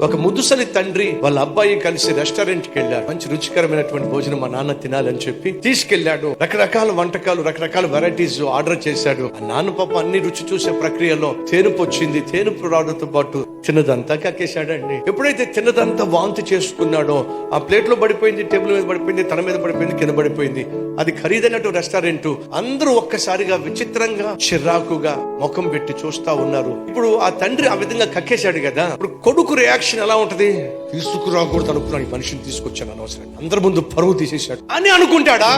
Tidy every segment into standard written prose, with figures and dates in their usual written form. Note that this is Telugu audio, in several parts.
ఒక ముదుసలి తండ్రి వాళ్ళ అబ్బాయి కలిసి రెస్టారెంట్ కి వెళ్ళారు. మంచి రుచికరమైనటువంటి భోజనం మా నాన్న తినాలని చెప్పి తీసుకెళ్లాడు. రకరకాల వంటకాలు, రకరకాల వెరైటీస్ ఆర్డర్ చేశాడు. ఆ నాన్న పాప అన్ని రుచి చూసే ప్రక్రియలో తేనుపు వచ్చింది. తేనుపు రావడంతో పాటు తిన్నదంతా కక్కేశాడండి. ఎప్పుడైతే తిన్నదంతా వాంతి చేసుకున్నాడో ఆ ప్లేట్ లో పడిపోయింది, టేబుల్ మీద పడిపోయింది, తన మీద పడిపోయింది, కింద పడిపోయింది. అది ఖరీదైనట్టు రెస్టారెంట్. అందరూ ఒక్కసారిగా విచిత్రంగా చిరాకుగా ముఖం పెట్టి చూస్తా ఉన్నారు. ఇప్పుడు ఆ తండ్రి ఆ విధంగా కక్కేశాడు కదా, ఇప్పుడు కొడుకు రియాక్షన్ ఎలా ఉంటది? తీసుకురాకూడదు అనుకున్నాను, ఈ మనిషిని తీసుకొచ్చాను అనవసరం, అందరి ముందు పరువు తీసేశాడు అని అనుకుంటాడా?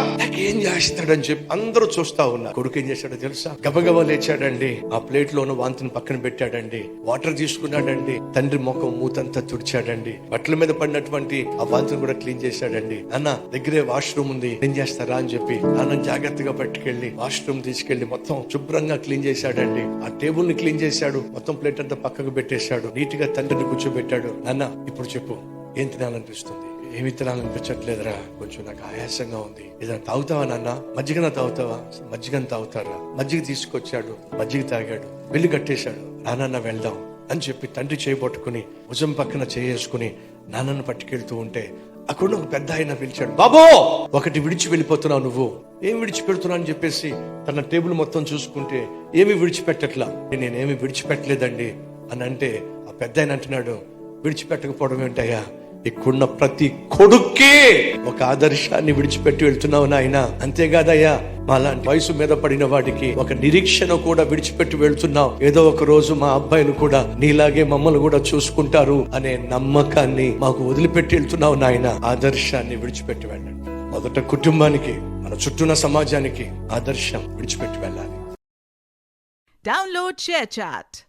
ఏం చేస్తాడని చెప్పి అందరూ చూస్తా ఉన్నారు. కొడుకు ఏం చేశాడో తెలుసా? గబగబా లేచాడండి, ఆ ప్లేట్ లోను వాంతిని పక్కన పెట్టాడండి, వాటర్ తీసుకున్నాడండి, తండ్రి ముఖం మూతంతా తుడిచాడండి, బట్టల మీద పడినటువంటి ఆ వాంతిని కూడా క్లీన్ చేశాడండి. అన్న దగ్గరే వాష్రూమ్ ఉంది, క్లీన్ చేస్తారా అని చెప్పి నాన్న జాగ్రత్తగా పట్టుకెళ్లి వాష్రూమ్ తీసుకెళ్లి మొత్తం శుభ్రంగా క్లీన్ చేశాడండి. ఆ టేబుల్ ని క్లీన్ చేశాడు, మొత్తం ప్లేట్ అంతా పక్కకు పెట్టేశాడు, నీట్ గా తండ్రిని కూర్చోబెట్టాడు. నాన్న ఇప్పుడు చెప్పు, ఏం తినాలనిపిస్తుంది? ఏమి తినాలనిపించట్లేదురా, కొంచెం నాకు ఆయాసంగా ఉంది, ఏదైనా తాగుతావా నాన్న? మజ్జిగన తాగుతావా? మజ్జిగను తాగుతారా? మజ్జిగ తీసుకొచ్చాడు, మజ్జిగ తాగాడు, బిల్లు కట్టేశాడు. నాన్న వెళ్దాం అని చెప్పి తండ్రి చేయబట్టుకుని భుజం పక్కన చేసుకుని నాన్నను పట్టుకెళ్తూ ఉంటే అక్కడ ఒక పెద్ద ఆయన పిలిచాడు. బాబో, ఒకటి విడిచి వెళ్ళిపోతున్నావు నువ్వు. ఏం విడిచిపెడుతున్నా అని చెప్పేసి తన టేబుల్ మొత్తం చూసుకుంటే ఏమి విడిచిపెట్టట్లా. నేనేమి విడిచిపెట్టలేదండి అని అంటే ఆ పెద్ద ఆయన అంటున్నాడు, విడిచిపెట్టకపోవడం ఏంటయ్యా, ఇక్కడున్న ప్రతి కొడుక్కి ఒక ఆదర్శాన్ని విడిచిపెట్టి వెళ్తున్నావు నాయన. అంతేకాదయ్యా, మాలాంటి వయసు మీద పడిన వాడికి ఒక నిరీక్షణ కూడా విడిచిపెట్టి వెళ్తున్నావు. ఏదో ఒక రోజు మా అబ్బాయిలు కూడా నీలాగే మమ్మల్ని కూడా చూసుకుంటారు అనే నమ్మకాన్ని మాకు వదిలిపెట్టి వెళ్తున్నావు నాయన. ఆదర్శాన్ని విడిచిపెట్టి వెళ్ళండి. మొదట కుటుంబానికి, మన చుట్టూన్న సమాజానికి ఆదర్శం విడిచిపెట్టి వెళ్ళాలి. Download ShareChat.